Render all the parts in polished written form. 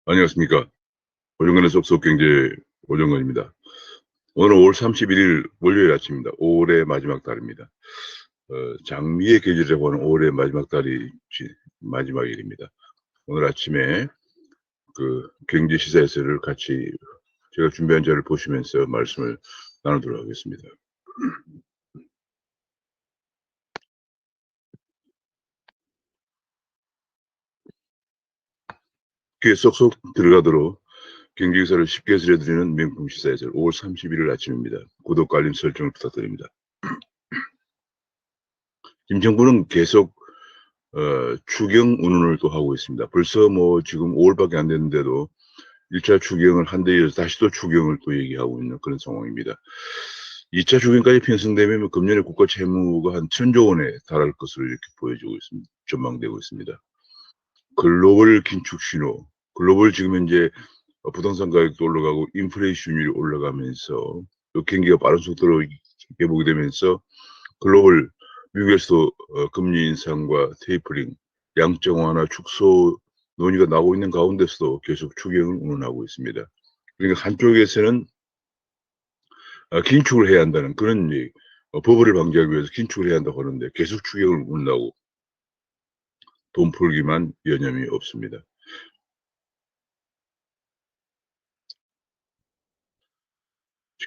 안녕하십니까. 오정근의 쏙쏙경제 오정근입니다. 오늘 5월 31일 월요일 아침입니다. 5월의 마지막 달입니다. 장미의 계절이라고 하는 5월의 마지막 달이 마지막 일입니다. 오늘 아침에 그 경제 시사에서를 같이 제가 준비한 자를 보시면서 말씀을 나누도록 하겠습니다. 귀에 쏙쏙 들어가도록 경제 기사를 쉽게 해설해드리는 명품 시사에서 5월 31일 아침입니다. 구독과 알림 설정을 부탁드립니다. 김정부는 계속 추경 운운을 또 하고 있습니다. 벌써 뭐 지금 5월밖에 안 됐는데도 1차 추경을 한 대 이어서 다시 또 추경을 또 얘기하고 있는 그런 상황입니다. 2차 추경까지 편성되면 금년에 국가 채무가 한 1,000조 원에 달할 것으로 이렇게 보여지고 있습니다. 전망되고 있습니다. 글로벌 긴축 신호. 글로벌 지금 현재 부동산 가격도 올라가고 인플레이션율이 올라가면서 또 경기가 빠른 속도로 회복이 되면서 글로벌 미국에서도 금리 인상과 테이퍼링, 양적 완화 축소 논의가 나오고 있는 가운데서도 계속 추경을 운운하고 있습니다. 그러니까 한쪽에서는 긴축을 해야 한다는 그런 버블을 방지하기 위해서 긴축을 해야 한다고 하는데 계속 추경을 운운하고 돈 풀기만 여념이 없습니다.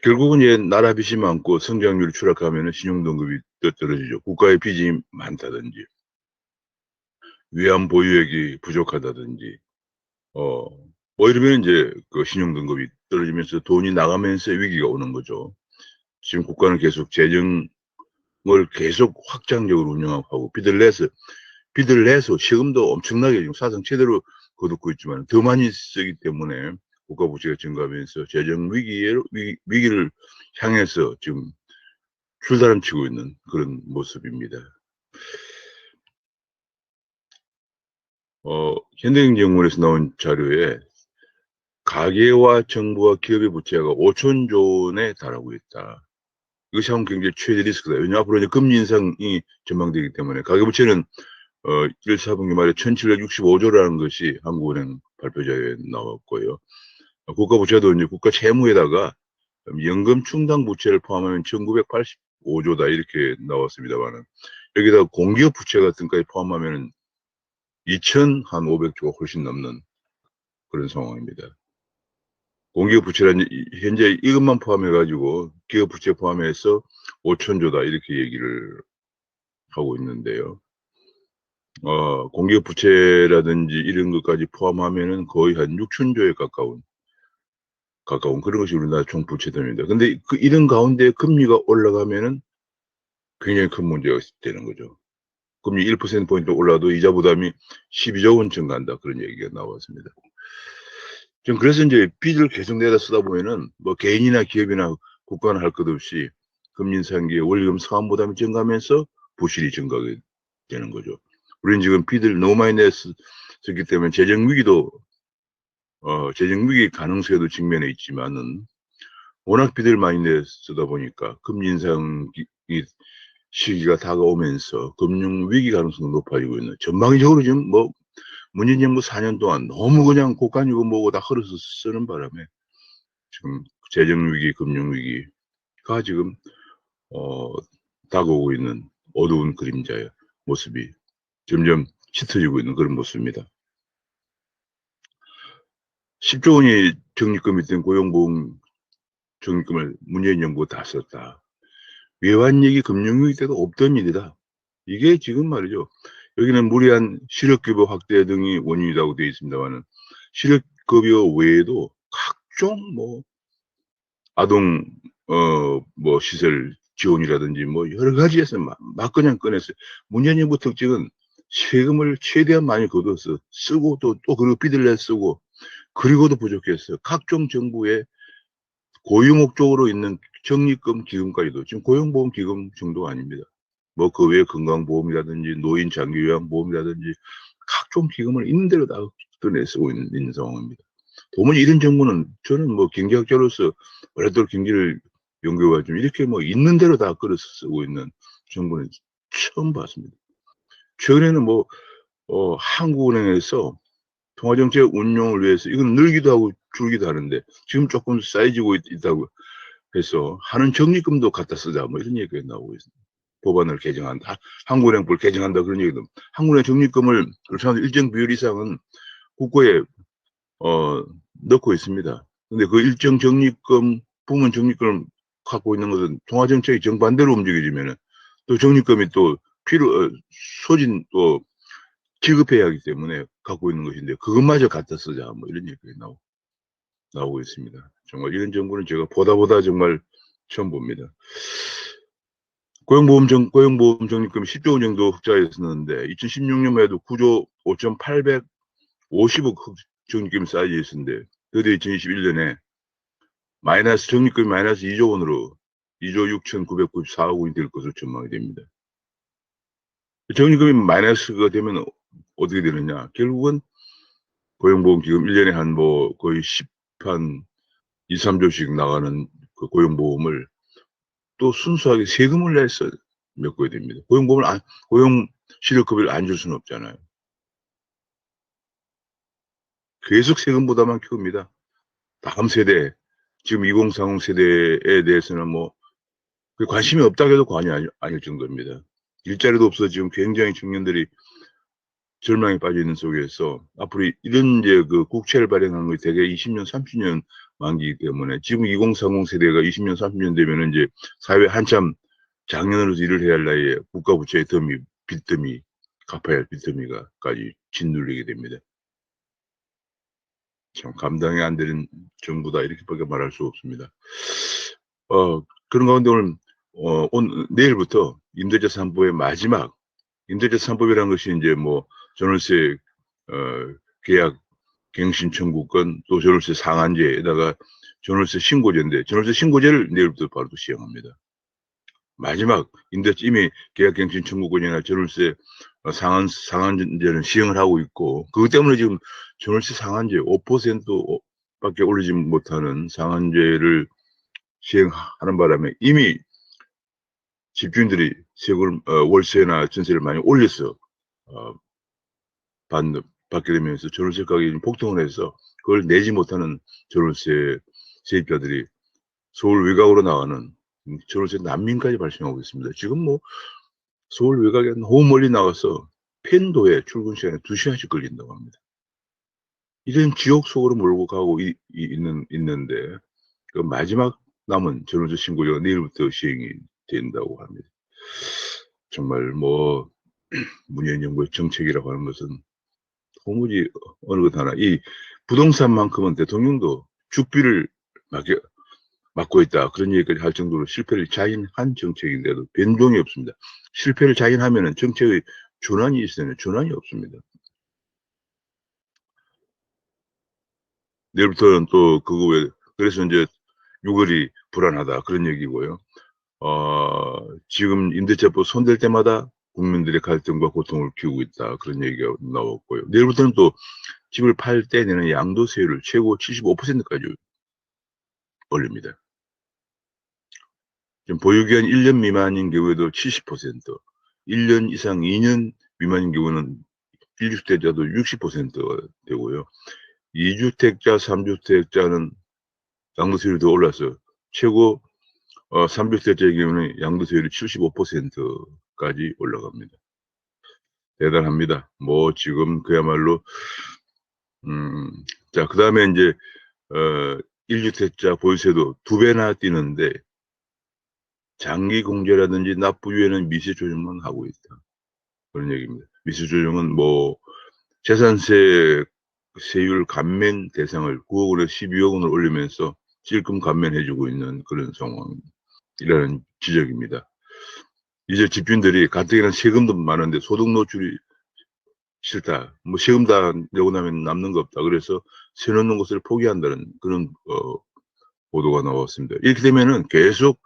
결국은 나라 빚이 많고 성장률이 추락하면 신용등급이 떨어지죠. 국가의 빚이 많다든지 위안 보유액이 부족하다든지 어, 뭐 이러면 이제 그 신용등급이 떨어지면서 돈이 나가면서 위기가 오는 거죠. 지금 국가는 계속 재정을 계속 확장적으로 운영하고 빚을 내서 세금도 엄청나게 지금 사상 최대로 거두고 있지만 더 많이 쓰기 때문에 국가 부채가 증가하면서 재정 위기를 향해서 지금 줄다름치고 있는 그런 모습입니다. 현대경제연구원에서 나온 자료에 가계와 정부와 기업의 부채가 5천조 원에 달하고 있다. 이것이 한국 경제 최대 리스크다. 왜냐하면 앞으로 이제 금리 인상이 전망되기 때문에 가계부채는 1, 4분기 말에 1,765조라는 것이 한국은행 발표자에 나왔고요. 국가부채도 이제 국가 채무에다가 연금 충당 부채를 포함하면 1,985조다 이렇게 나왔습니다만은 여기다 공기업 부채 같은 까지 포함하면 2,500조가 훨씬 넘는 그런 상황입니다. 공기업 부채는 현재 이것만 포함해가지고 기업 부채 포함해서 5천조다 이렇게 얘기를 하고 있는데요. 공기업 부채라든지 이런 것까지 포함하면은 거의 한 6천조에 가까운 그런 것이 우리나라 총 부채됩니다. 근데 이런 가운데 금리가 올라가면은 굉장히 큰 문제가 되는 거죠. 금리 1%포인트 올라도 이자 부담이 12조 원 증가한다. 그런 얘기가 나왔습니다. 지금 그래서 이제 빚을 계속 내다 쓰다 보면은 뭐 개인이나 기업이나 국가는 할 것 없이 금리 인상기에 원리금 상환 부담이 증가하면서 부실이 증가하게 되는 거죠. 우리는 지금 빚을 너무 많이 냈기 때문에 재정 위기 가능성에도 직면해 있지만은 워낙 빚을 많이 내쓰다 보니까 금리 인상 시기가 다가오면서 금융 위기 가능성도 높아지고 있는 전방위적으로 지금 뭐 문재인 정부 4년 동안 너무 그냥 고관이고 뭐고 다 흘러서 쓰는 바람에 지금 재정 위기, 금융 위기가 지금 어, 다가오고 있는 어두운 그림자의 모습이 점점 짙어지고 있는 그런 모습입니다. 10조 원이 적립금이 된 고용보험 적립금을 문재인 정부가 다 썼다. 외환위기 금융위기 때도 없던 일이다. 이게 지금 말이죠. 여기는 무리한 실업급여 확대 등이 원인이라고 되어 있습니다만은 실업급여 외에도 각종 뭐 아동 뭐 시설 지원이라든지 뭐 여러 가지에서 막 그냥 꺼냈어요. 문재인 정부 특징은 세금을 최대한 많이 걷어서 쓰고 또 그리고 빚을 내 쓰고 그리고도 부족했어요. 각종 정부의 고유 목적으로 있는 적립금 기금까지도 지금 고용보험 기금 정도가 아닙니다. 뭐 그 외에 건강보험이라든지 노인 장기요양보험이라든지 각종 기금을 있는 대로 다 꺼내 쓰고 있는 상황입니다. 도무지 이런 정부는 저는 뭐 경제학자로서 오랫동안 경제를 연구해가지고 이렇게 뭐 있는 대로 다 끌어 쓰고 있는 정부는 처음 봤습니다. 최근에는 뭐 한국은행에서 통화정책 운용을 위해서 이건 늘기도 하고 줄기도 하는데 지금 조금 쌓여지고 있다고 해서 하는 적립금도 갖다 쓰자 뭐 이런 얘기가 나오고 있습니다. 법안을 개정한다. 한국은행법을 개정한다 그런 얘기도. 한국은행 적립금을 일정 비율 이상은 국고에 넣고 있습니다. 근데 그 일정 적립금, 부문 적립금을 갖고 있는 것은 통화정책이 정반대로 움직여지면은 또 적립금이 또 소진 또 지급해야 하기 때문에 갖고 있는 것인데 그것마저 갖다 쓰자 뭐 이런 얘기가 나오고 있습니다. 정말 이런 정부는 제가 보다 정말 처음 봅니다. 고용보험 적립금이 10조 원 정도 흑자였었는데 2016년만 해도 9조 5,850억 적립금이 쌓여 있었는데 드디어 2021년에 적립금이 마이너스 2조 원으로 2조 6,994억 원이 될 것으로 전망이 됩니다. 적립금이 마이너스가 되면 어떻게 되느냐? 결국은 고용보험기금 1년에 한 거의 2, 3조씩 나가는 그 고용보험을 또 순수하게 세금을 내서 메꿔야 됩니다. 고용 실업급여를 안 줄 수는 없잖아요. 계속 세금보다만 키웁니다. 다음 세대, 지금 2030 세대에 대해서는 관심이 없다고 해도 관이 아닐 정도입니다. 일자리도 없어 지금 굉장히 청년들이 절망에 빠져 있는 속에서 앞으로 이런 그 국채를 발행하는 것이 대개 20년, 30년 만기이기 때문에 지금 2030 세대가 20년, 30년 되면 이제 사회 한참 장년으로서 일을 해야 할 나이에 국가 부채의 빚더미, 갚아야 할 빚더미가까지 짓눌리게 됩니다. 참 감당이 안 되는 정부다 이렇게밖에 말할 수 없습니다. 그런 가운데 오늘 내일부터 임대차 3법의 마지막 임대차 3법이라는 것이 이제 전월세 계약 갱신 청구권 또 전월세 상한제에다가 전월세 신고제인데 전월세 신고제를 내일부터 바로 또 시행합니다. 마지막 이미 계약갱신 청구권이나 전월세 상한제는 시행을 하고 있고 그것 때문에 지금 전월세 상한제 5%밖에 올리지 못하는 상한제를 시행하는 바람에 이미 집주인들이 월세나 전세를 많이 올려서 받게 되면서 전월세 가격이 폭등을 해서 그걸 내지 못하는 전월세 세입자들이 서울 외곽으로 나가는 전월세 난민까지 발생하고 있습니다. 지금 서울 외곽에 너무 멀리 나가서 펜도에 출근 시간에 2시간씩 걸린다고 합니다. 이런 지옥 속으로 몰고 가고 있는데 그 마지막 남은 전월세 신고제가 내일부터 시행이 된다고 합니다. 정말 문재인 정부의 정책이라고 하는 것은 도무지 어느 것 하나 이 부동산만큼은 대통령도 죽비를 맡고 있다 그런 얘기까지 할 정도로 실패를 자인한 정책인데도 변동이 없습니다. 실패를 자인하면은 정책의 전환이 있어야 되는데 전환이 없습니다. 내일부터는 또 그래서 이제 6월이 불안하다 그런 얘기고요. 지금 임대차법 손댈 때마다 국민들의 갈등과 고통을 키우고 있다 그런 얘기가 나왔고요. 내일부터는 또 집을 팔 때 내는 양도세율을 최고 75%까지 올립니다. 지금 보유기한 1년 미만인 경우에도 70%, 1년 이상 2년 미만인 경우는 1주택자도 60%가 되고요. 2주택자, 3주택자는 양도세율이 더 올라서 최고 3주택자의 경우는 양도세율이 75%까지 올라갑니다. 대단합니다. 지금 그야말로 자, 그 다음에 이제 1주택자 보유세도 2배나 뛰는데 장기 공제라든지 납부 이후에는 미세 조정만 하고 있다. 그런 얘기입니다. 미세 조정은 재산세 세율 감면 대상을 9억 원에서 12억 원을 올리면서 찔끔 감면해주고 있는 그런 상황이라는 지적입니다. 이제 집주인들이 가뜩이나 세금도 많은데 소득 노출이 싫다. 세금 다 내고 나면 남는 거 없다. 그래서 세 넣는 것을 포기한다는 그런 보도가 나왔습니다. 이렇게 되면은 계속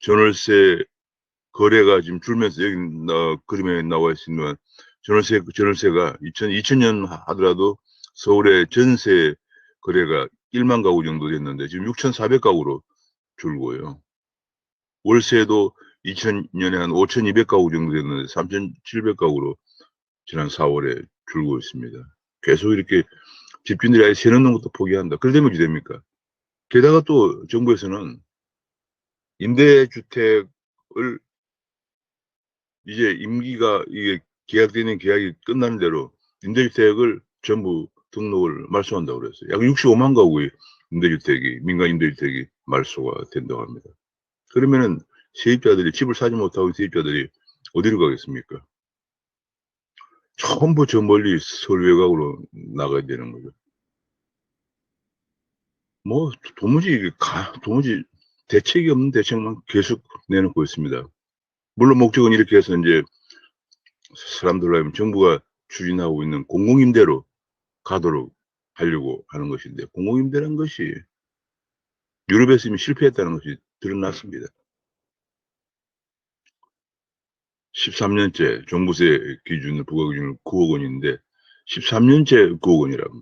전월세 거래가 지금 줄면서 여기 그림에 나와 있지만 전월세가 2000년 하더라도 서울의 전세 거래가 1만 가구 정도 됐는데 지금 6,400가구로 줄고요. 월세도 2000년에 한 5,200가구 정도 됐는데 3,700가구로 지난 4월에 줄고 있습니다. 계속 이렇게 집주인들이 아예 세 넣는 것도 포기한다. 그러면 어찌 됩니까? 게다가 또 정부에서는 임대주택을 이제 임기가 이게 계약되는 계약이 끝나는 대로 임대주택을 전부 등록을 말소한다고 그랬어요. 약 65만 가구의 임대주택이, 민간 임대주택이 말소가 된다고 합니다. 그러면은 세입자들이 집을 사지 못하고 세입자들이 어디로 가겠습니까? 전부 저 멀리 서울 외곽으로 나가야 되는 거죠. 뭐 도무지 대책이 없는 대책만 계속 내놓고 있습니다. 물론 목적은 이렇게 해서 이제 사람들로 하여금 정부가 추진하고 있는 공공임대로 가도록 하려고 하는 것인데, 공공임대라는 것이 유럽에서 이미 실패했다는 것이 드러났습니다. 13년째 종부세 기준을 부과 기준을 9억 원인데 13년째 9억 원이라고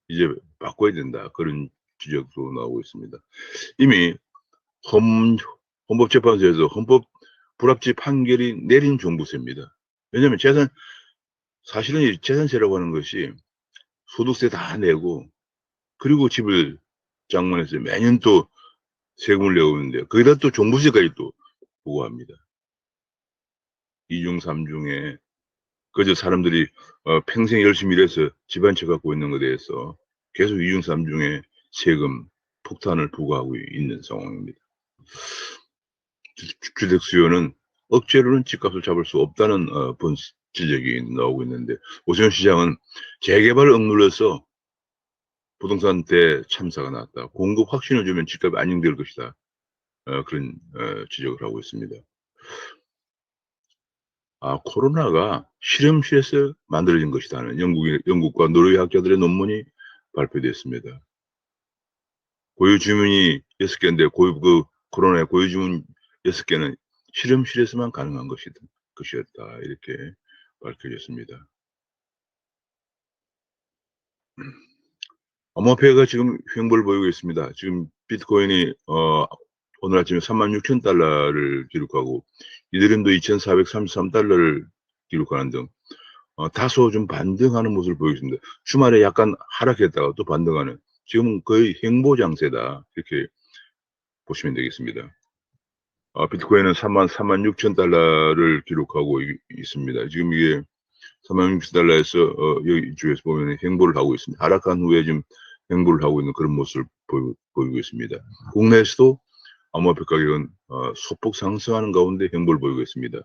이제 바꿔야 된다, 그런 지적도 나오고 있습니다. 이미 헌법재판소에서 헌법 불합치 판결이 내린 종부세입니다. 왜냐하면 사실은 이 재산세라고 하는 것이 소득세 다 내고 그리고 집을 장만해서 매년 또 세금을 내고 있는데 거기다 또 종부세까지 또 부과합니다. 이중삼중에 그저 사람들이 평생 열심히 일해서 집 한 채 갖고 있는 것에 대해서 계속 이중삼중에 세금 폭탄을 부과하고 있는 상황입니다. 주택 수요는 억제로는 집값을 잡을 수 없다는 지적이 나오고 있는데, 오세훈 시장은 재개발을 억눌러서 부동산 대참사가 났다, 공급 확신을 주면 집값이 안정될 것이다, 그런 지적을 하고 있습니다. 코로나가 실험실에서 만들어진 것이다는 영국과 노르웨이 학자들의 논문이 발표됐습니다. 고유 주문이 6개인데 코로나의 고유 주문 6개는 실험실에서만 가능한 것이었다, 이렇게 밝혀졌습니다. 암호화폐가 지금 횡보를 보이고 있습니다. 지금 비트코인이 오늘 아침에 36,000달러를 기록하고 이더리움도 2,433달러를 기록하는 등 다소 좀 반등하는 모습을 보이고 있습니다. 주말에 약간 하락했다가 또 반등하는, 지금은 거의 횡보 장세다, 이렇게 보시면 되겠습니다. 비트코인은 36,000달러를 기록하고 있습니다. 지금 이게 36,000달러에서 여기 쪽에서 보면 횡보를 하고 있습니다. 하락한 후에 지금 횡보를 하고 있는 그런 모습을 보이고 있습니다. 국내에서도 암호화폐 가격은 소폭 상승하는 가운데 횡보를 보이고 있습니다.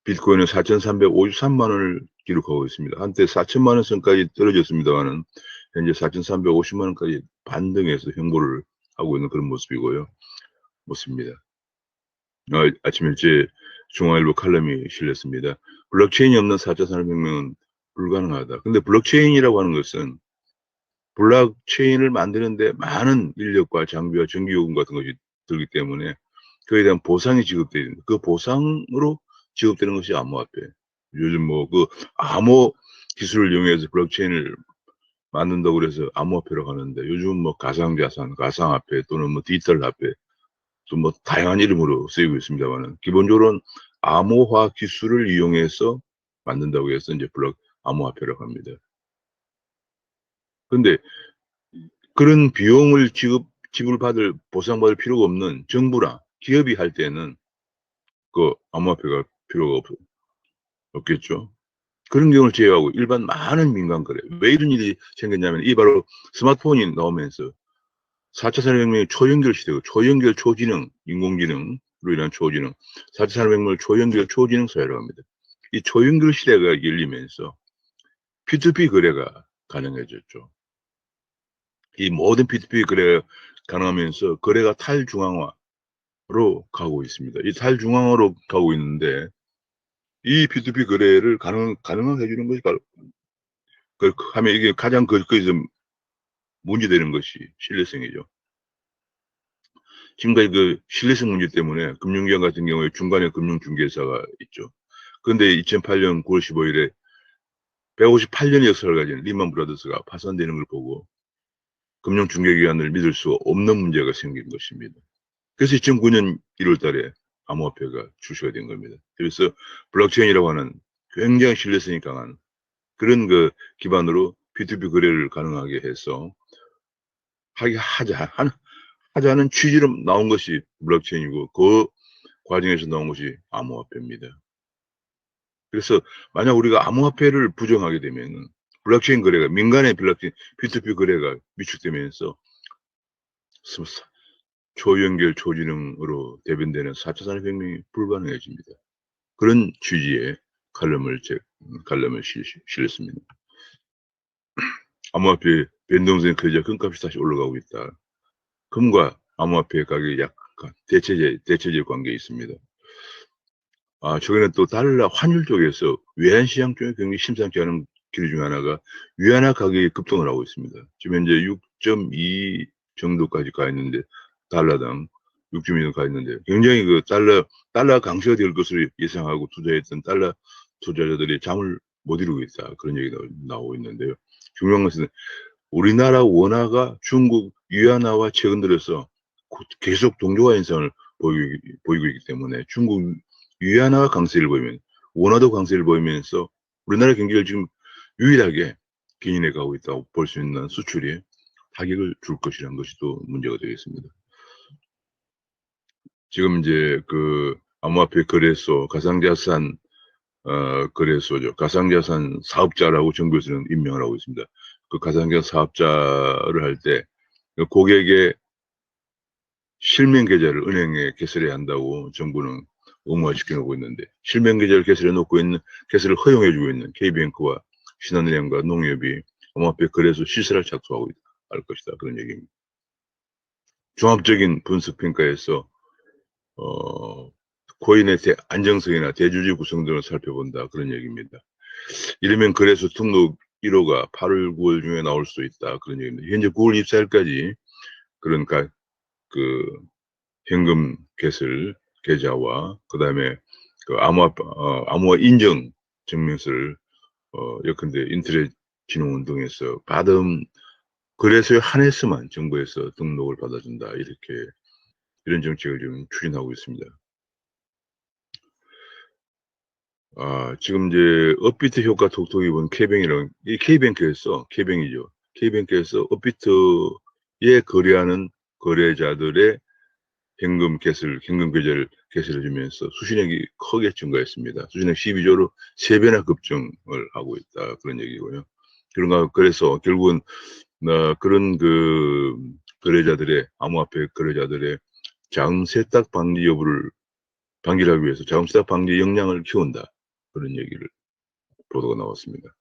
비트코인은 4,353만 원을 기록하고 있습니다. 한때 4천만 원 선까지 떨어졌습니다만은 현재 4,350만 원까지 반등해서 횡보를 하고 있는 그런 모습입니다. 아침 일찍 중앙일보 칼럼이 실렸습니다. 블록체인이 없는 4차 산업혁명은 불가능하다. 근데 블록체인이라고 하는 것은 블록체인을 만드는데 많은 인력과 장비와 전기요금 같은 것이 들기 때문에 그에 대한 보상이 지급돼야 됩니다. 그 보상으로 지급되는 것이 암호화폐. 요즘 뭐 그 암호 기술을 이용해서 블록체인을 만든다고 그래서 암호화폐라고 하는데, 요즘 뭐 가상자산, 가상화폐 또는 뭐 디지털 화폐 또 뭐 다양한 이름으로 쓰이고 있습니다만은, 기본적으로는 암호화 기술을 이용해서 만든다고 해서 이제 암호화폐라고 합니다. 근데 그런 비용을 지불받을 보상받을 필요가 없는 정부나 기업이 할 때는 그 암호화폐가 필요가 없겠죠. 그런 경우를 제외하고 일반 많은 민간 거래, 왜 이런 일이 생겼냐면, 이 바로 스마트폰이 나오면서 4차 산업혁명의 초연결 시대고, 초연결 초지능, 인공지능으로 인한 초지능, 4차 산업혁명을 초연결 초지능 사회라고 합니다. 이 초연결 시대가 열리면서 P2P 거래가 가능해졌죠. 이 모든 P2P 거래가 가능하면서 거래가 탈중앙화로 가고 있습니다. 이 탈중앙화로 가고 있는데, 이 P2P 거래를 가능하게 해주는 것이 바로 하면 이게 가장 거기서 문제되는 것이 신뢰성이죠. 지금까지 그 신뢰성 문제 때문에 금융기관 같은 경우에 중간에 금융중개사가 있죠. 그런데 2008년 9월 15일에 158년의 역사를 가진 리만 브라더스가 파산되는 걸 보고 금융중개기관을 믿을 수 없는 문제가 생긴 것입니다. 그래서 2009년 1월 달에 암호화폐가 출시가 된 겁니다. 그래서 블록체인이라고 하는 굉장히 신뢰성이 강한 그런 그 기반으로 P2P 거래를 가능하게 해서 하자는 취지로 나온 것이 블록체인이고 그 과정에서 나온 것이 암호화폐입니다. 그래서 만약 우리가 암호화폐를 부정하게 되면은 블록체인 거래가 민간의 블록체인 P2P 거래가 위축되면서 초연결 초지능으로 대변되는 4차 산업혁명이 불가능해집니다. 그런 취지의 칼럼을 실었습니다. 암호화폐 변동성이 커져 금값이 다시 올라가고 있다. 금과 암호화폐 가격이 약간 대체적 관계에 있습니다. 최근에 또 달러 환율 쪽에서 외환시장 쪽에 굉장히 심상치 않은 길 중 하나가 위안화 가격이 급등을 하고 있습니다. 지금 현재 6.2 정도까지 가 있는데 달러당 6.2도 가 있는데 굉장히 그 달러 강세가 될 것을 예상하고 투자했던 달러 투자자들이 잠을 못 이루고 있다. 그런 얘기가 나오고 있는데요. 중요한 것은 우리나라 원화가 중국 위안화와 최근 들어서 계속 동조화 현상을 보이고 있기 때문에 중국 위안화가 강세를 보이면 원화도 강세를 보이면서 우리나라 경기를 지금 유일하게 견인해 가고 있다고 볼 수 있는 수출이 타격을 줄 것이라는 것이 또 문제가 되겠습니다. 지금 이제 그 암호화폐 거래소, 가상자산 거래소죠. 가상자산 사업자라고 정부에서는 임명을 하고 있습니다. 그 가상자산 사업자를 할 때 고객의 실명 계좌를 은행에 개설해야 한다고 정부는 의무화시켜 놓고 있는데 실명 계좌를 개설해 놓고 있는 개설을 허용해 주고 있는 K뱅크와 신한은행과 농협이 암호화폐 거래소 시설을 착수하고 할 것이다. 그런 얘기입니다. 종합적인 분석 평가에서 코인의 안정성이나 대주주 구성 등을 살펴본다. 그런 얘기입니다. 이러면 거래소 등록 1호가 8월, 9월 중에 나올 수 있다. 그런 얘기입니다. 현재 9월 24일까지 그러니까 그 현금 개설 계좌와 그다음에 그 암호화 인증 증명서를 예컨대 인터넷 진흥원 등에서 받은 거래소에 한해서만 정부에서 등록을 받아준다. 이렇게 이런 정책을 지금 추진하고 있습니다. 지금 이제 업비트 효과 톡톡이 본 K뱅이랑 이 K뱅크에서 K뱅이죠. K뱅크에서 업비트에 거래하는 거래자들의 현금 계좌를 개설해 주면서 수신액이 크게 증가했습니다. 수신액 12조로 3배나 급증을 하고 있다. 그런 얘기고요. 그래서 결국은 그런 그 거래자들의 암호화폐 거래자들의 자금 세탁 방지를 하기 위해서 자금 세탁 방지 역량을 키운다. 그런 얘기를 보도가 나왔습니다.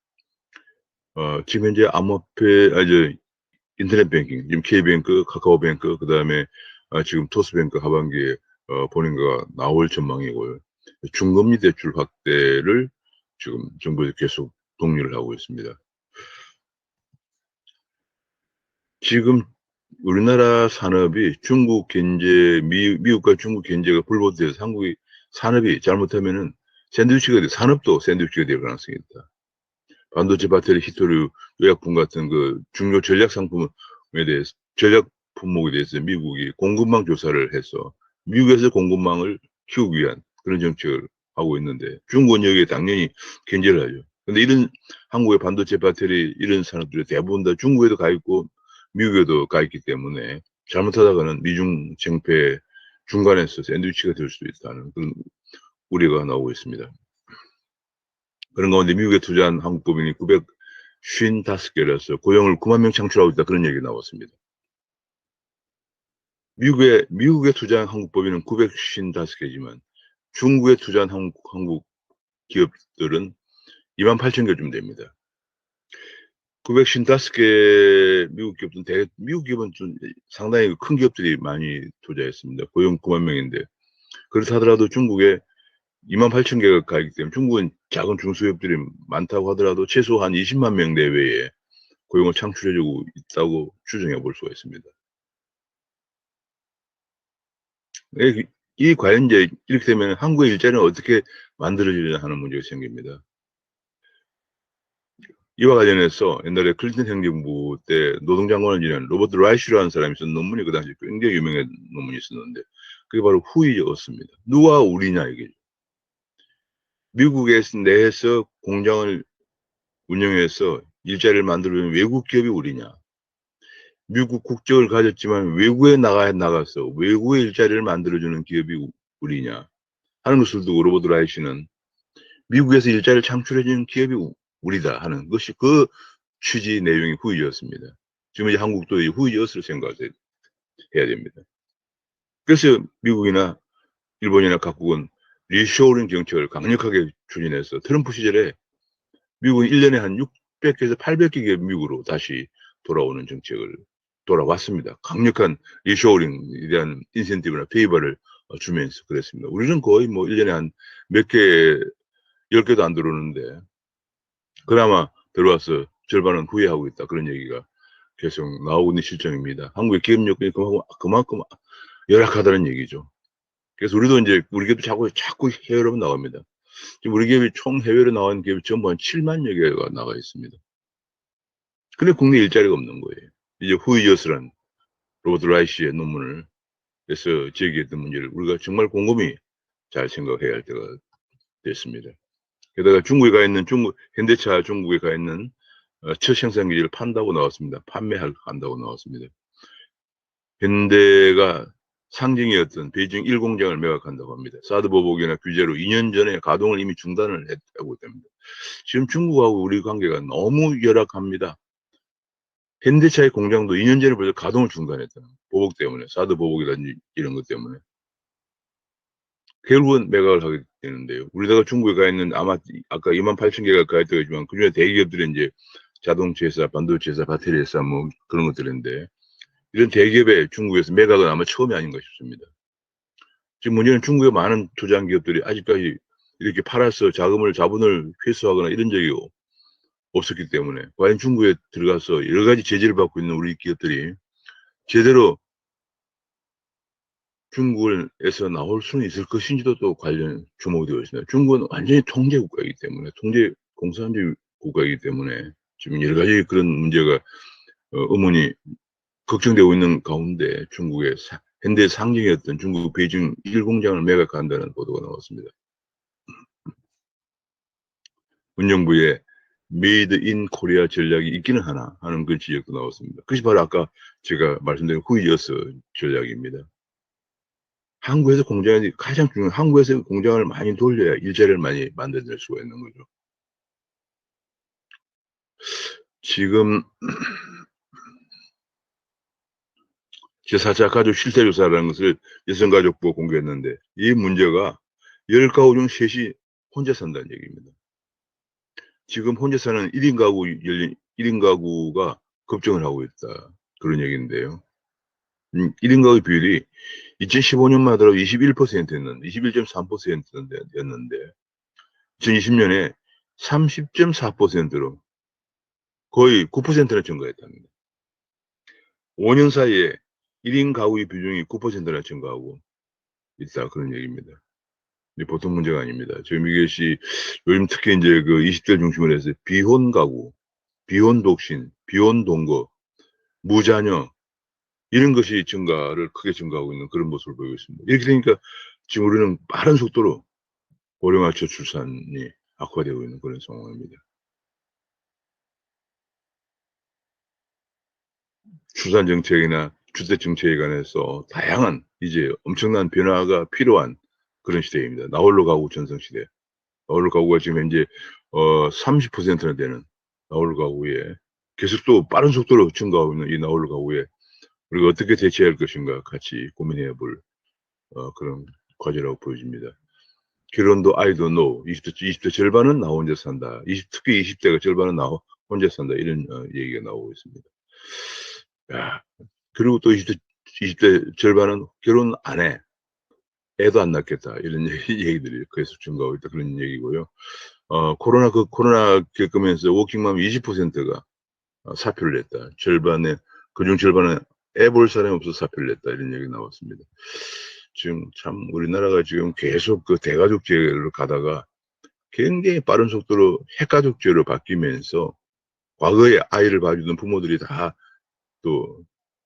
지금 현재 암호화폐 인터넷 뱅킹, 지금 K뱅크, 카카오뱅크, 그다음에 지금 토스뱅크 하반기에 본인과 나올 전망이고요. 중금리 대출 확대를 지금 정부에서 계속 독려를 하고 있습니다. 지금 우리나라 산업이 중국 견제, 미국과 중국 견제가 불보듯해서 한국의 산업이 잘못하면은 산업도 샌드위치가 될 가능성이 있다. 반도체 배터리 히토류 의약품 같은 그 중요 전략 상품에 대해서 전략 품목에 대해서 미국이 공급망 조사를 해서 미국에서 공급망을 키우기 위한 그런 정책을 하고 있는데 중국은 여기에 당연히 견제를 하죠. 근데 이런 한국의 반도체 배터리 이런 산업들이 대부분 다 중국에도 가 있고 미국에도 가 있기 때문에 잘못하다가는 미중 정패 중간에서 샌드위치가 될 수도 있다는 그런 우려가 나오고 있습니다. 그런 가운데 미국에 투자한 한국 법인이 955개라서 고용을 9만 명 창출하고 있다. 그런 얘기가 나왔습니다. 미국에 투자한 한국 법인은 955개지만 중국에 투자한 한국 기업들은 28,000개쯤 됩니다. 955개 미국 기업은 좀 상당히 큰 기업들이 많이 투자했습니다. 고용 9만 명인데 그렇다 하더라도 중국에 28,000개가 가 있기 때문에 중국은 작은 중소기업들이 많다고 하더라도 최소한 20만 명 내외에 고용을 창출해주고 있다고 추정해 볼 수가 있습니다. 이 과연 이제 이렇게 되면 한국의 일자리는 어떻게 만들어지냐 하는 문제가 생깁니다. 이와 관련해서 옛날에 클린턴 행정부 때 노동장관을 지낸 로버트 라이시라는 사람이 쓴 논문이 그 당시 굉장히 유명한 논문이 있었는데 그게 바로 후이였습니다. 누가 우리냐 이게. 미국 내에서 공장을 운영해서 일자리를 만들어주는 외국 기업이 우리냐. 미국 국적을 가졌지만 외국에 나가서 외국에 일자리를 만들어주는 기업이 우리냐 하는 것을 두고 로버트 라이시는 미국에서 일자리를 창출해주는 기업이 우리다 하는 것이 그 취지 내용의 후이였습니다. 지금 이제 한국도 후이였을 생각해야 됩니다. 그래서 미국이나 일본이나 각국은 리쇼어링 정책을 강력하게 추진해서 트럼프 시절에 미국은 1년에 한 600개에서 800개 미국으로 다시 돌아오는 정책을 돌아왔습니다. 강력한 리쇼어링에 대한 인센티브나 페이버를 주면서 그랬습니다. 우리는 거의 뭐 1년에 한 몇 개, 10개도 안 들어오는데 그나마 들어와서 절반은 후회하고 있다. 그런 얘기가 계속 나오고 있는 실정입니다. 한국의 기업 여건이 그만큼 열악하다는 얘기죠. 그래서 우리도 이제 우리 기업도 자꾸 해외로 나갑니다. 지금 우리 기업이 총 해외로 나온 기업이 전부 한 7만여 개가 나가 있습니다. 근데 국내 일자리가 없는 거예요. 이제 후이어스란 로버트 라이시의 논문을 해서 제기했던 문제를 우리가 정말 곰곰이 잘 생각해야 할 때가 됐습니다. 게다가 중국에 가 있는 현대차 중국에 가 있는 첫 생산기지를 판다고 나왔습니다. 판매한다고 나왔습니다. 현대가 상징이었던 베이징 1공장을 매각한다고 합니다. 사드 보복이나 규제로 2년 전에 가동을 이미 중단을 했다고 합니다. 지금 중국하고 우리 관계가 너무 열악합니다. 현대차의 공장도 2년 전에 벌써 가동을 중단했다. 보복 때문에, 사드 보복이라든지 이런 것 때문에. 결국은 매각을 하게 되는데요. 우리나라 중국에 가 있는 아마 아까 28,000개가 가 있다고 했지만 그중에 대기업들은 이제 자동차 회사, 반도체 회사, 배터리 회사 뭐 그런 것들인데 이런 대기업에 중국에서 매각은 아마 처음이 아닌가 싶습니다. 지금 문제는 중국의 많은 투자한 기업들이 아직까지 이렇게 팔아서 자본을 회수하거나 이런 적이 없었기 때문에 과연 중국에 들어가서 여러 가지 제재를 받고 있는 우리 기업들이 제대로 중국에서 나올 수는 있을 것인지도 또 관련 주목되어 있습니다. 중국은 완전히 통제 국가이기 때문에 공산주의 국가이기 때문에 지금 여러 가지 그런 문제가 의문이 걱정되고 있는 가운데 중국의 현대 상징이었던 중국 베이징 1공장을 매각한다는 보도가 나왔습니다. 문정부의 메이드 인 코리아 전략이 있기는 하나 하는 그 지적도 나왔습니다. 그것이 바로 아까 제가 말씀드린 후이어스 전략입니다. 한국에서 공장이 가장 중요한 한국에서 공장을 많이 돌려야 일자리를 많이 만들어낼 수가 있는 거죠. 지금 제4차 가족 실태조사라는 것을 여성가족부가 공개했는데 이 문제가 10가구 중 셋이 혼자 산다는 얘기입니다. 지금 혼자 사는 1인 가구가 급증을 하고 있다. 그런 얘기인데요. 1인 가구 비율이 2015년만 하더라도 21%였는데 21.3%였는데 2020년에 30.4%로 거의 9%나 증가했답니다. 5년 사이에 1인 가구의 비중이 9%나 증가하고 있다. 그런 얘기입니다. 보통 문제가 아닙니다. 지금 이것이 요즘 특히 이제 그 20대 중심으로 해서 비혼 가구, 비혼 독신, 비혼 동거, 무자녀 이런 것이 크게 증가하고 있는 그런 모습을 보이고 있습니다. 이렇게 되니까 지금 우리는 빠른 속도로 고령화초 출산이 악화되고 있는 그런 상황입니다. 출산 정책이나 주택 정책에 관해서 다양한 이제 엄청난 변화가 필요한 그런 시대입니다. 나홀로 가구 전성 시대. 나홀로 가구가 지금 현재 30%나 되는 나홀로 가구에 계속 또 빠른 속도로 증가하고 있는 이 나홀로 가구에 우리가 어떻게 대처할 것인가 같이 고민해 볼 그런 과제라고 보여집니다. 결혼도 아이도 no. 20대 절반은 나 혼자 산다. 특히 20대가 절반은 나 혼자 산다. 이런 얘기가 나오고 있습니다. 야, 그리고 또 20대 절반은 결혼 안 해. 애도 안 낳겠다. 이런 얘기들이 계속 증가하고 있다. 그런 얘기고요. 코로나 겪으면서 워킹맘 20%가 사표를 냈다. 그중 절반은 애 볼 사람이 없어서 사표를 냈다. 이런 얘기 나왔습니다. 지금 참 우리나라가 지금 계속 그 대가족제로 가다가 굉장히 빠른 속도로 핵가족제로 바뀌면서 과거에 아이를 봐주던 부모들이 다 또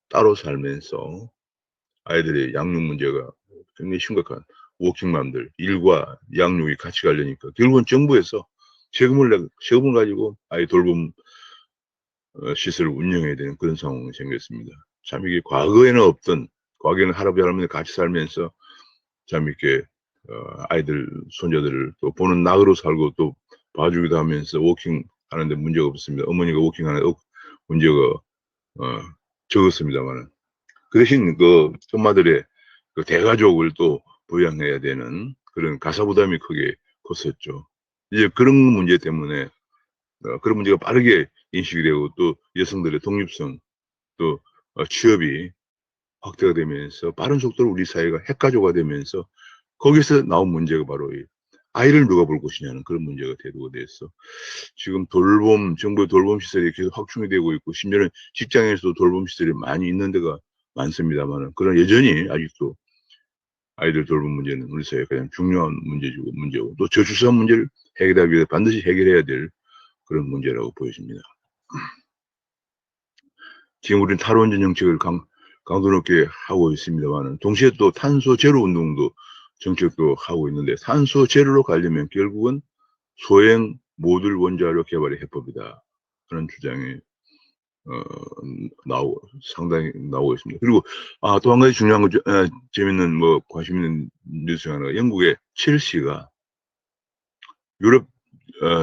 따로 살면서 아이들의 양육 문제가 굉장히 심각한 워킹맘들 일과 양육이 같이 가려니까 결국은 정부에서 세금을 가지고 아이 돌봄 시설을 운영해야 되는 그런 상황이 생겼습니다. 참 이게 과거에는 할아버지 할머니 같이 살면서 참 이렇게 아이들 손자들을 또 보는 낙으로 살고 또 봐주기도 하면서 워킹 하는데 문제가 없었습니다. 어머니가 워킹하는 문제가 적었습니다만은 그 대신 그 엄마들의 그 대가족을 또 부양해야 되는 그런 가사 부담이 크게 컸었죠. 이제 그런 문제 때문에 그런 문제가 빠르게 인식이 되고 또 여성들의 독립성 또 취업이 확대가 되면서 빠른 속도로 우리 사회가 핵가족화 되면서 거기서 나온 문제가 바로 이 아이를 누가 볼 것이냐는 그런 문제가 대두가 돼서 지금 정부의 돌봄 시설이 계속 확충이 되고 있고 심지어는 직장에서도 돌봄 시설이 많이 있는 데가 많습니다만은 그러나 여전히 아직도 아이들 돌봄 문제는 우리 사회의 가장 중요한 문제고 또 저출산 문제를 해결하기 위해 반드시 해결해야 될 그런 문제라고 보여집니다. 지금 우리는 탈원전 정책을 강도 높게 하고 있습니다만 동시에 또 탄소 제로 운동도 정책도 하고 있는데 탄소 제로로 가려면 결국은 소형 모듈 원자력 개발이 해법이다. 그런 주장이 상당히 나오고 있습니다. 그리고 또 한 가지 중요한 거 재밌는 관심 있는 뉴스 하나가 영국의 첼시가 유럽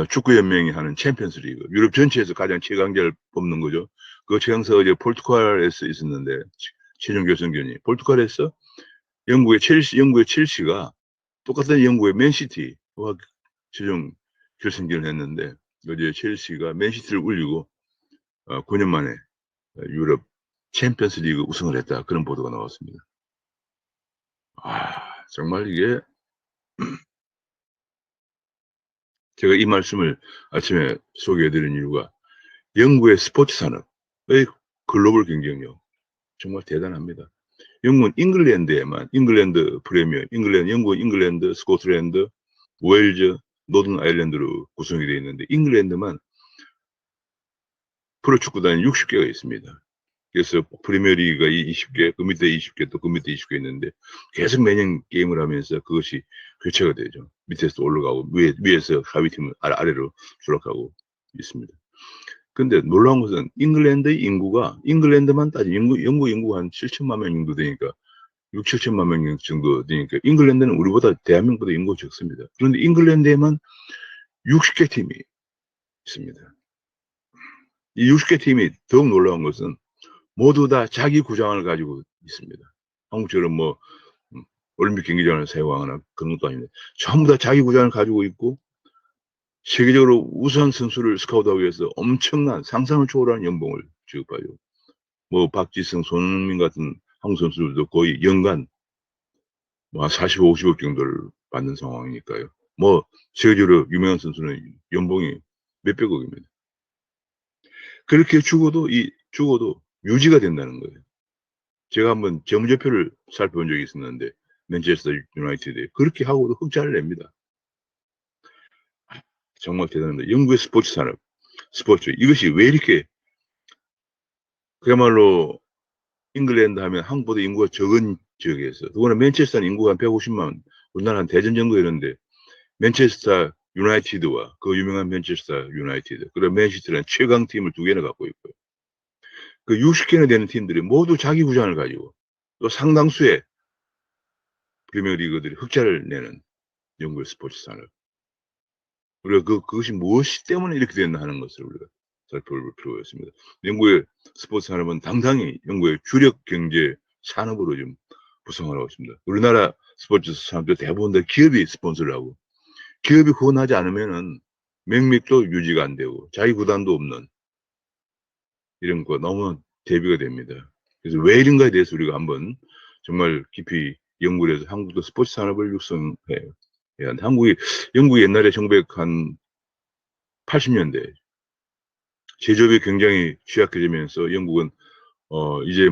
축구 연맹이 하는 챔피언스 리그 유럽 전체에서 가장 최강자를 뽑는 거죠. 그 최강사가 이제 포르투갈에서 있었는데 최종 결승전이 포르투갈에서 영국의 첼시가 똑같은 영국의 맨시티와 최종 결승전을 했는데 어제 첼시가 맨시티를 울리고 9년 만에 유럽 챔피언스 리그 우승을 했다. 그런 보도가 나왔습니다. 정말 이게 제가 이 말씀을 아침에 소개해드린 이유가 영국의 스포츠 산업의 글로벌 경쟁력 정말 대단합니다. 영국은 잉글랜드 프리미어, 영국은 잉글랜드, 스코틀랜드, 웨일즈, 노든 아일랜드로 구성이 되어 있는데 잉글랜드만 프로축구단이 60개가 있습니다. 그래서 프리미어리그가 20개, 그 밑에 20개, 또 그 밑에 20개 있는데 계속 매년 게임을 하면서 그것이 교체가 되죠. 밑에서 올라가고 위에서 하위 팀은 아래로 추락하고 있습니다. 근데 놀라운 것은 잉글랜드만 따지면 영국 인구가 한 7천만 명 정도 되니까 6, 7천만 명 정도 되니까 잉글랜드는 대한민국보다 인구가 적습니다. 그런데 잉글랜드에만 60개 팀이 있습니다. 이 60개 팀이 더욱 놀라운 것은 모두 다 자기 구장을 가지고 있습니다. 한국처럼 올림픽 경기장을 사용하거나 그런 것도 아닌데 전부 다 자기 구장을 가지고 있고 세계적으로 우수한 선수를 스카우트하기 위해서 엄청난 상상을 초월하는 연봉을 지급하죠. 박지성, 손흥민 같은 한국 선수들도 거의 연간 40억, 50억 정도를 받는 상황이니까요. 세계적으로 유명한 선수는 연봉이 몇백억입니다. 그렇게 죽어도 유지가 된다는 거예요. 제가 한번 재무제표를 살펴본 적이 있었는데 맨체스터 유나이티드에 그렇게 하고도 흑자를 냅니다. 정말 대단합니다. 영국의 스포츠 산업, 이것이 왜 이렇게 그야말로 잉글랜드 하면 한국보다 인구가 적은 지역에서 더구나 맨체스터는 인구가 한 150만 우리나라 한 대전 정도 되는데 맨체스터 유나이티드와 그 유명한 맨체스터 유나이티드 그리고 맨시티는 최강팀을 2개나 갖고 있고요. 그 60개나 되는 팀들이 모두 자기 구장을 가지고 또 상당수의 프리미어리그들이 흑자를 내는 영국의 스포츠 산업. 우리가 그것이 무엇이 때문에 이렇게 됐나 하는 것을 우리가 살펴볼 필요가 있습니다. 영국의 스포츠 산업은 당당히 영국의 주력 경제 산업으로 좀 구성을 하고 있습니다. 우리나라 스포츠 산업도 대부분 다 기업이 스폰서를 하고 기업이 후원하지 않으면은 맹맥도 유지가 안 되고 자기 구단도 없는 이런 거 너무 대비가 됩니다. 그래서 왜 이런가에 대해서 우리가 한번 정말 깊이 연구를 해서 한국도 스포츠 산업을 육성해요. 영국이 옛날에 1980년대 제조업이 굉장히 취약해지면서 영국은 이제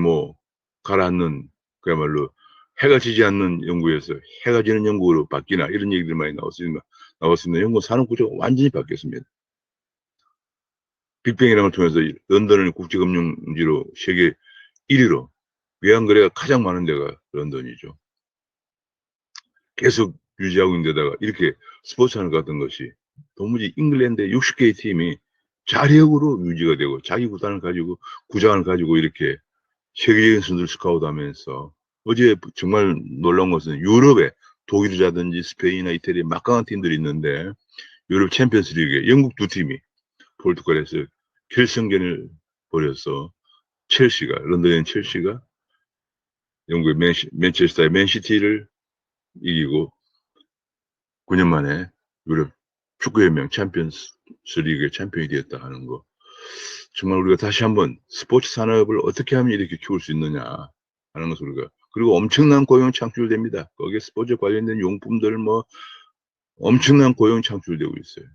가라앉는 그야말로 해가 지지 않는 영국에서 해가 지는 영국으로 바뀌나 이런 얘기들 많이 나왔습니다. 영국 산업 구조가 완전히 바뀌었습니다. 빅뱅이랑을 통해서 런던을 국제금융지로 세계 1위로 외환거래가 가장 많은 데가 런던이죠. 계속 유지하고 있는 데다가 이렇게 스포츠 산업 같은 것이 도무지 잉글랜드 60개의 팀이 자력으로 유지가 되고 자기 구단을 가지고 구장을 가지고 이렇게 세계적인 선수를 스카우트하면서 어제 정말 놀라운 것은 유럽에 독일이라든지 스페인이나 이태리 막강한 팀들이 있는데 유럽 챔피언스 리그에 영국 두 팀이 포르투갈에서 결승전을 벌여서 첼시가 런던의 첼시가 영국의 맨체스터의 맨시티를 이기고 9년 만에 유럽 축구연맹 챔피언스 리그의 챔피언이 되었다 하는 거. 정말 우리가 다시 한번 스포츠 산업을 어떻게 하면 이렇게 키울 수 있느냐 하는 것을 우리가, 그리고 엄청난 고용 창출됩니다. 거기에 스포츠 관련된 용품들 뭐 엄청난 고용 창출되고 있어요.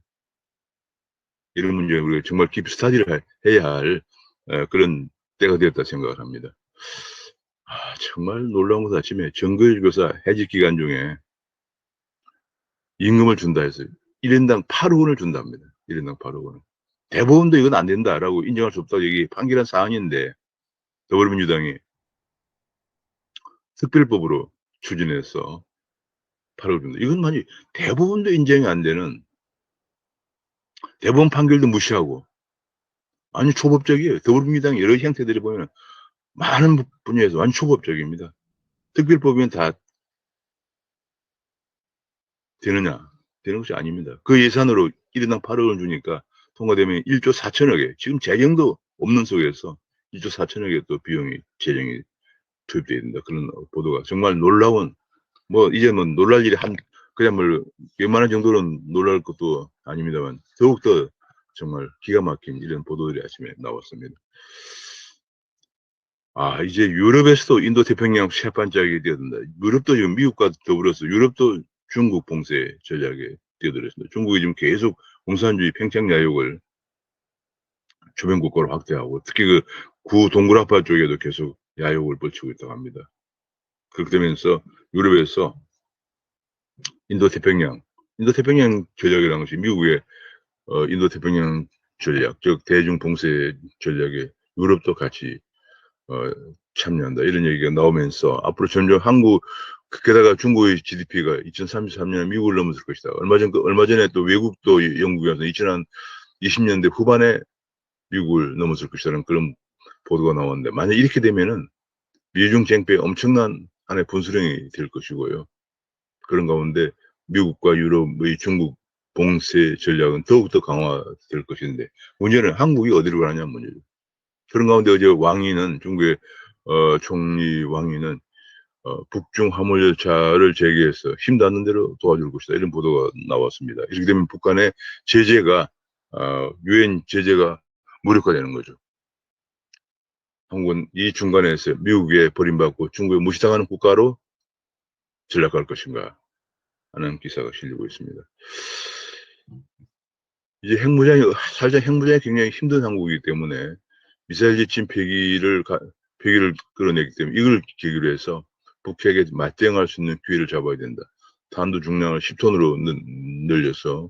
이런 문제에 우리가 정말 깊이 스타디를 해야 할 그런 때가 되었다 생각을 합니다. 정말 놀라운 것 아침에 정규직교사 해직 기간 중에 임금을 준다 해서 1인당 8억 원을 준답니다. 1인당 8억 원을. 대법원도 이건 안 된다라고 인정할 수 없다고 얘기 판결한 사안인데 더불어민주당이 특별법으로 추진해서 8억 준다. 이건 만약 대법원도 인정이 안 되는, 대법원 판결도 무시하고 아니 초법적이에요. 더불어민주당 여러 형태들이 보면 많은 분야에서 완전 초법적입니다. 특별법이면 다 되느냐? 되는 것이 아닙니다. 그 예산으로 1인당 8억을 주니까 통과되면 1조 4천억에, 지금 재정도 없는 속에서 1조 4천억의 또 비용이, 재정이 투입되어야 된다. 그런 보도가 정말 놀라운, 뭐 이제 뭐 놀랄 일이 그냥 뭐 웬만한 정도는 놀랄 것도 아닙니다만 더욱더 정말 기가 막힌 이런 보도들이 아침에 나왔습니다. 이제 유럽에서도 인도 태평양 쇠반짝이 되어든다. 유럽도 지금 미국과 더불어서 유럽도 중국 봉쇄 전략에 뛰어들었습니다. 중국이 지금 계속 공산주의 팽창 야욕을 주변 국가로 확대하고 특히 그 구동굴아파 쪽에도 계속 야욕을 펼치고 있다고 합니다. 그렇게 되면서 유럽에서 인도 태평양 전략이라는 것이 미국의 인도 태평양 전략, 즉 대중 봉쇄 전략에 유럽도 같이 참여한다 이런 얘기가 나오면서 앞으로 점점 한국, 게다가 중국의 GDP가 2033년에 미국을 넘어설 것이다. 얼마 전에 또 외국도 영국에 와서 2020년대 후반에 미국을 넘어설 것이라는 그런 보도가 나왔는데, 만약 이렇게 되면은 미중 쟁패 엄청난 하나의 분수령이 될 것이고요. 그런 가운데 미국과 유럽의 중국 봉쇄 전략은 더욱더 강화될 것인데, 문제는 한국이 어디로 가느냐 문제죠. 그런 가운데 어제 왕위는, 중국의 총리 왕위는 북중 화물 열차를 재개해서 힘 닿는 대로 도와줄 것이다 이런 보도가 나왔습니다. 이렇게 되면 북한의 제재가 유엔 제재가 무력화되는 거죠. 한국은 이 중간에서 미국에 버림받고 중국에 무시당하는 국가로 전락할 것인가 하는 기사가 실리고 있습니다. 이제 사실상 핵무장이 굉장히 힘든 한국이기 때문에 미사일 지침 폐기를 끌어내기 때문에 이걸 계기로 해서 북핵에 맞대응할 수 있는 기회를 잡아야 된다. 탄두 중량을 10톤으로 늘려서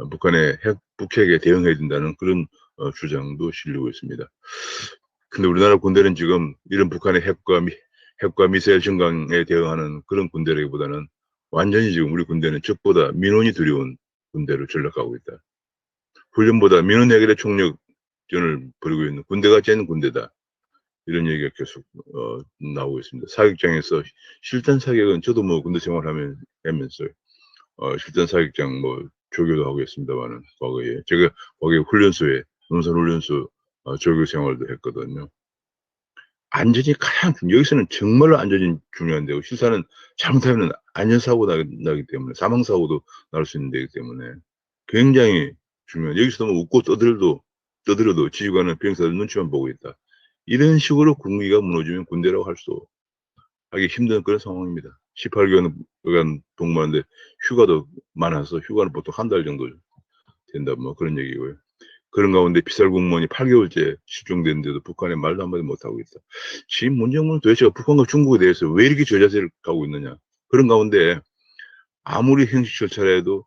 북한의 북핵에 대응해야 된다는 그런 주장도 실리고 있습니다. 근데 우리나라 군대는 지금 이런 북한의 핵과 미사일 증강에 대응하는 그런 군대라기보다는 완전히 지금 우리 군대는 적보다 민원이 두려운 군대로 전락하고 있다. 훈련보다 민원 해결의 총력전을 벌이고 있는 군대 같지 않은 군대다. 이런 얘기가 계속 나오고 있습니다. 사격장에서 실전 사격은 저도 뭐 군대 생활하면서 실전 사격장 뭐 조교도 하고 있습니다만은 과거에 제가 거기 훈련소에 논산훈련소 조교 생활도 했거든요. 안전이 가장 여기서는 정말로 안전이 중요한데요. 실사는 잘못하면 안전사고 나기 때문에 사망사고도 날 수 있는 데이기 때문에 굉장히 중요한, 여기서도 뭐 웃고 떠들어도 지휘관은 병사들 눈치만 보고 있다. 이런 식으로 군기가 무너지면 군대라고 하기 힘든 그런 상황입니다. 18개월간 복무하는데 휴가도 많아서 휴가는 보통 한 달 정도 된다 뭐 그런 얘기고요. 그런 가운데 피살 공무원이 8개월째 실종됐는데도 북한에 말도 한마디 못하고 있다. 지금 문제는 도대체 북한과 중국에 대해서 왜 이렇게 저자세를 가고 있느냐. 그런 가운데 아무리 형식 절차라 해도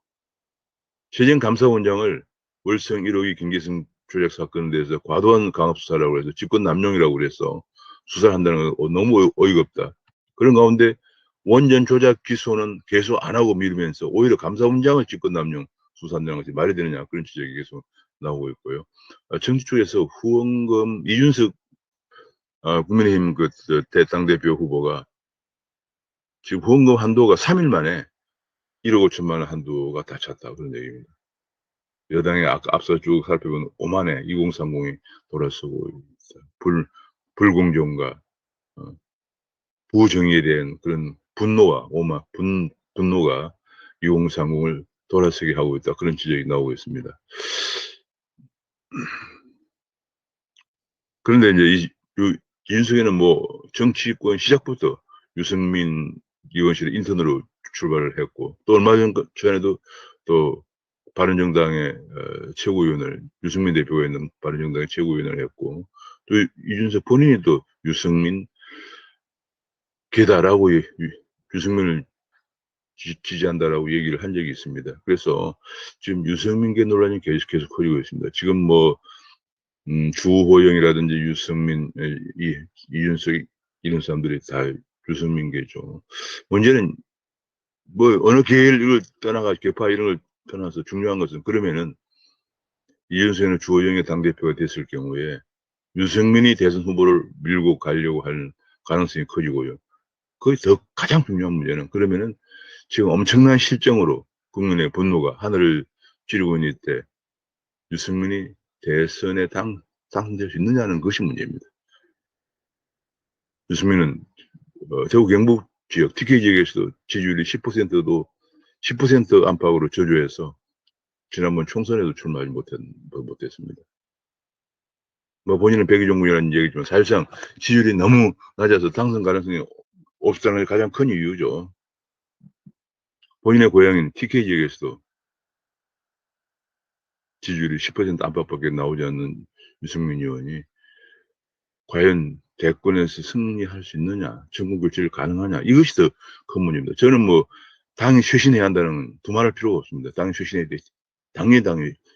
재정감사원장을 월성 1호기 김계승 조작 사건에 대해서 과도한 강압수사라고 해서 직권남용이라고 그래서 수사를 한다는 건 너무 어이가 없다. 그런 가운데 원전 조작 기소는 계속 안 하고 미루면서 오히려 감사원장을 직권남용 수사한다는 것이 말이 되느냐, 그런 지적이 계속 나오고 있고요. 정치 쪽에서 후원금, 이준석 국민의힘 당대표 후보가 지금 후원금 한도가 3일 만에 1억 5천만 원 한도가 다 찼다, 그런 얘기입니다. 여당이 앞서 쭉 살펴본 오만의 2030이 돌아서고 있어요. 불공정과 부정의에 대한 그런 분노와 분노가 2030을 돌아서게 하고 있다, 그런 지적이 나오고 있습니다. 그런데 이제 이준석이는 뭐 정치권 시작부터 유승민 의원실의 인턴으로 출발을 했고, 또 얼마 전에도 또 바른정당의 최고위원을, 유승민 대표가 있는 바른정당의 최고위원을 했고, 또 이준석 본인이 또 유승민 개다라고 유승민을 지지한다라고 얘기를 한 적이 있습니다. 그래서 지금 유승민계 논란이 계속 커지고 있습니다. 지금 뭐 주호영이라든지 유승민, 이준석 이런 사람들이 다 유승민계죠. 문제는 뭐 어느 계를 떠나가 개파 이런 걸 떠나서 중요한 것은, 그러면은 이준석이나 주호영이 당대표가 됐을 경우에 유승민이 대선 후보를 밀고 가려고 하는 가능성이 커지고요. 가장 중요한 문제는, 그러면은 지금 엄청난 실정으로 국민의 분노가 하늘을 찌르고 있는 때 유승민이 대선에 당선될 수 있느냐는 것이 문제입니다. 유승민은 대구 경북 지역, TK 지역에서도 지지율이 10%도 10% 안팎으로 저조해서 지난번 총선에도 출마하지 못했습니다. 뭐 본인은 백의종군이라는 얘기지만 사실상 지지율이 너무 낮아서 당선 가능성이 없다는 게 가장 큰 이유죠. 본인의 고향인 TK 지역에서도 지지율이 10% 안팎밖에 나오지 않는 유승민 의원이 과연 대권에서 승리할 수 있느냐, 정권 교체를 가능하냐, 이것이 더 큰 문제입니다. 저는 뭐 당이 쇄신해야 한다는 두말할 필요가 없습니다. 당연히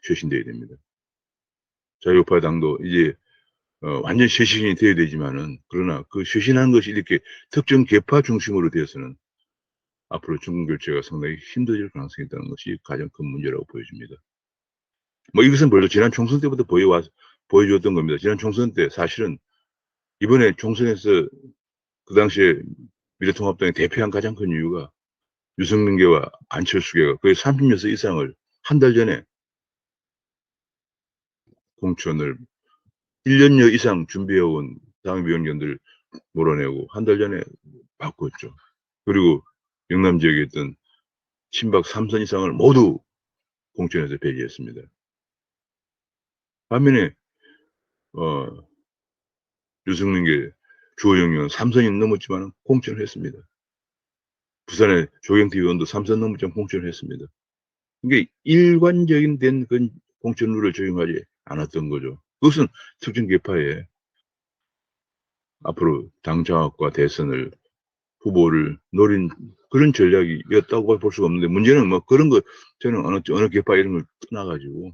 쇄신돼야 됩니다. 자유우파 당도 이제 완전 쇄신이 돼야 되지만은, 그러나 그 쇄신하는 것이 이렇게 특정 계파 중심으로 되어서는 앞으로 정권 교체가 상당히 힘들어질 가능성이 있다는 것이 가장 큰 문제라고 보여집니다. 뭐 이것은 벌써 지난 총선 때부터 보여줬던 겁니다. 지난 총선 때 사실은 이번에 총선에서 그 당시에 미래통합당이 대패한 가장 큰 이유가 유승민계와 안철수계가 거의 30여 이상을 한 달 전에 공천을 1년여 이상 준비해온 당협위원장들 몰아내고 한 달 전에 바꿨죠. 그리고 영남 지역에 있던 친박 3선 이상을 모두 공천에서 배제했습니다. 반면에 유승민계 주호영 의원 3선이 넘었지만 공천을 했습니다. 부산의 조경태 의원도 3선 넘었지만 공천을 했습니다. 이게 일관적인 된 공천 룰을 적용하지 않았던 거죠. 그것은 특정 계파에 앞으로 당 장악과 대선을 후보를 노린 그런 전략이었다고 볼 수가 없는데, 문제는 뭐 그런 거 저는 어느 계파 이런 걸 떠나가지고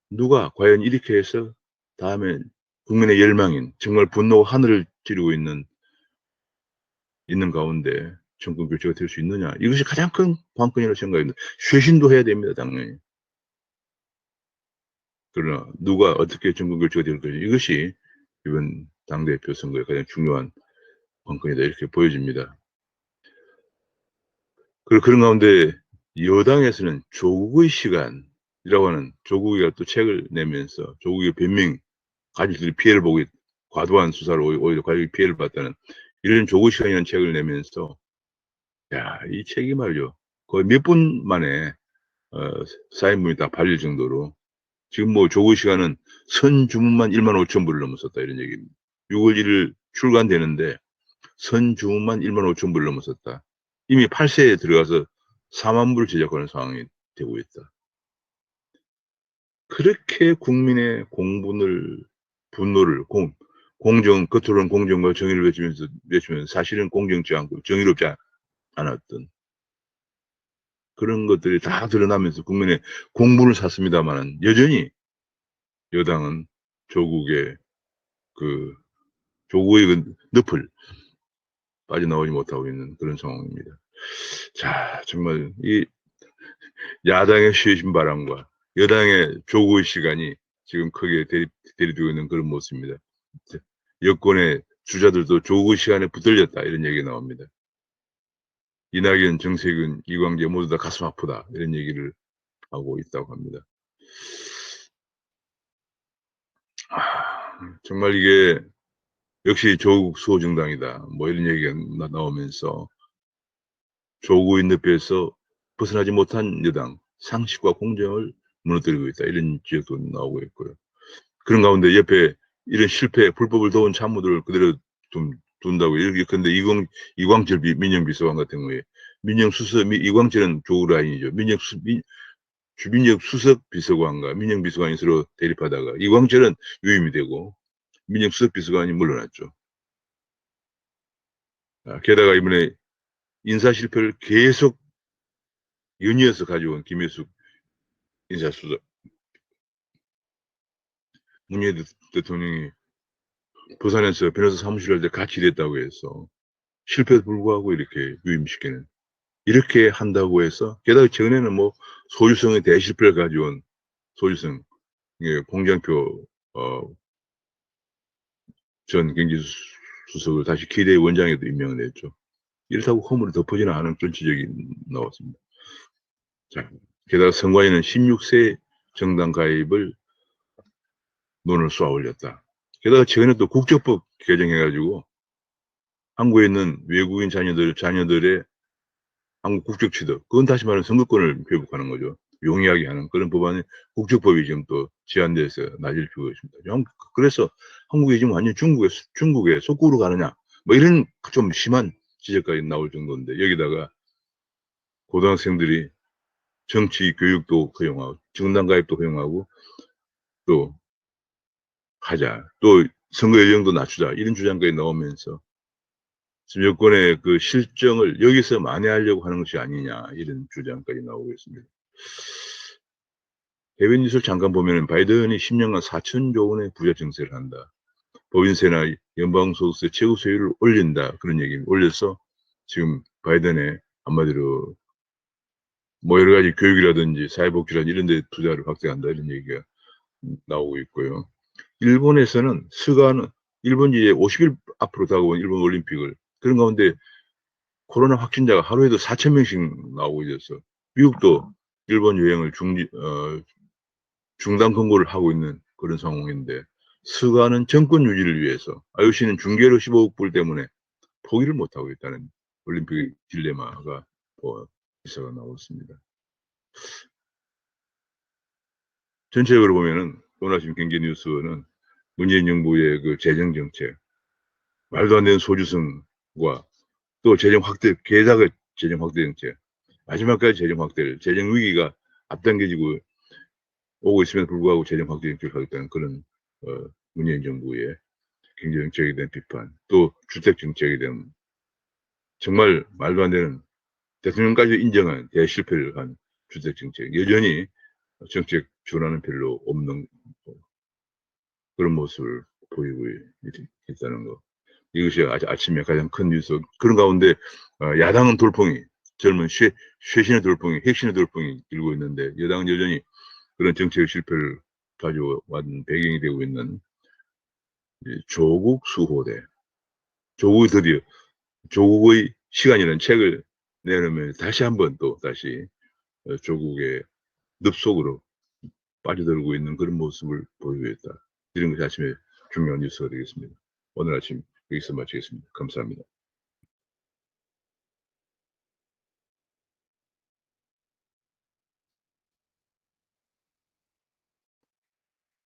누가 과연 이렇게 해서 다음에 국민의 열망인, 정말 분노가 하늘을 찌르고 있는 가운데 정권 교체가 될 수 있느냐, 이것이 가장 큰 관건이라고 생각합니다. 쇄신도 해야 됩니다, 당연히. 그러나 누가 어떻게 정권 교체가 될 것인지, 이것이 이번 당대표 선거의 가장 중요한 관건이다, 이렇게 보여집니다. 그런 가운데 여당에서는 조국의 시간이라고 하는, 조국이가 또 책을 내면서 조국의 변명, 가족들이 피해를 보고 과도한 수사로 오히려 가족이 피해를 봤다는 이런 조국 시간이라는 책을 내면서, 이 책이 말이죠, 거의 몇 분 만에 사인문이 다 발릴 정도로 지금 뭐 조국 시간은 선 주문만 1만 5천 부를 넘었었다, 이런 얘기입니다. 6월 1일 출간되는데 선 주문만 1만 5천 부를 넘었었다. 이미 8세에 들어가서 4만 부를 제작하는 상황이 되고 있다. 그렇게 국민의 분노를 겉으로는 공정과 정의를 외치면서 사실은 공정치 않고 정의롭지 않았던 그런 것들이 다 드러나면서 국민의 공분을 샀습니다만은, 여전히 여당은 조국의 늪을 빠져나오지 못하고 있는 그런 상황입니다. 자, 정말 야당의 쇄신 바람과 여당의 조국의 시간이 지금 크게 대립되고 있는 그런 모습입니다. 여권의 주자들도 조국의 시간에 붙들렸다 이런 얘기가 나옵니다. 이낙연, 정세균, 이광재 모두 다 가슴 아프다 이런 얘기를 하고 있다고 합니다. 정말 이게 역시 조국 수호정당이다 뭐 이런 얘기가 나오면서 조국의 늪에서 벗어나지 못한 여당, 상식과 공정을 무너뜨리고 있다 이런 지적도 나오고 있고요. 그런 가운데 옆에 이런 실패, 불법을 도운 참모들을 그대로 좀 둔다고 이렇게. 근데 이광철 민정비서관 같은 경우에 민정수석, 이광철은 조국 라인이죠. 주민력 수석 비서관과 민정비서관이 서로 대립하다가 이광철은 유임이 되고 민정수석 비서관이 물러났죠. 게다가 이번에 인사 실패를 계속 연이어서 가져온 김혜숙 인사수석. 문재인 대통령이 부산에서 변호사 사무실 할 때 같이 일했다고 해서 실패에도 불구하고 이렇게 유임시키는, 이렇게 한다고 해서, 게다가 전에는 뭐 소유성의 대실패를 가져온 소유성, 공장표 전 경제수석을 다시 기대 원장에도 임명을 했죠. 이렇다고 허물이 덮어지는 않은 그런 지적이 나왔습니다. 자, 게다가 선관위는 16세 정당 가입을 논을 쏘아 올렸다. 게다가 최근에 또 국적법 개정해가지고 한국에 있는 외국인 자녀들의 한국 국적 취득, 그건 다시 말하면 선거권을 회복하는 거죠. 용이하게 하는 그런 법안이, 국적법이 지금 또 제한돼서 낮을 피우고 있습니다. 그래서 한국이 지금 완전 중국에 속구로 가느냐, 뭐 이런 좀 심한 지적까지 나올 정도인데, 여기다가 고등학생들이 정치 교육도 허용하고 정당 가입도 허용하고 또 하자, 또 선거 연령도 낮추자 이런 주장까지 나오면서 지금 여권의 그 실정을 여기서 만회하려고 하는 것이 아니냐 이런 주장까지 나오고 있습니다. 해외 뉴스를 잠깐 보면 바이든이 10년간 4천조 원의 부자 증세를 한다. 법인세나 연방소득세 최고 세율을 올린다. 그런 얘기를 올려서 지금 바이든의 한마디로 뭐 여러 가지 교육이라든지 사회복지라든지 이런 데 투자를 확대한다 이런 얘기가 나오고 있고요. 일본에서는 일본이 이제 50일 앞으로 다가온 일본 올림픽을, 그런 가운데 코로나 확진자가 하루에도 4,000명씩 나오고 있어서 미국도 일본 여행을 중단 권고를 하고 있는 그런 상황인데, 스가는 정권 유지를 위해서, IOC는 중계료 15억 불 때문에 포기를 못하고 있다는 올림픽 딜레마가 기사가 나오고 있습니다. 전체적으로 보면은 오늘 아침 경제 뉴스는 문재인 정부의 그 재정 정책, 말도 안 되는 소주성과 또 재정 확대, 게다가 재정 확대 정책, 마지막까지 재정 확대를, 재정 위기가 앞당겨지고 오고 있음에도 불구하고 재정 확대 정책을 하겠다는 그런 문재인 정부의 경제 정책에 대한 비판, 또 주택 정책에 대한 정말 말도 안 되는, 대통령까지 인정한 대실패를 한 주택 정책, 여전히 정책 전환은 별로 없는 그런 모습을 보이고 있다는 거. 이것이 아침에 가장 큰 뉴스. 그런 가운데 야당은 돌풍이, 젊은 쇄신의 돌풍이, 핵심의 돌풍이 일고 있는데, 여당은 여전히 그런 정책의 실패를 가져왔는 배경이 되고 있는 조국 수호대, 조국의 시간이라는 책을 내놓으면 다시 한번 또 다시 조국의 늪속으로 빠져들고 있는 그런 모습을 보이고 있다. 이런 것이 아침에 중요한 뉴스가 되겠습니다. 오늘 아침 여기서 마치겠습니다. 감사합니다.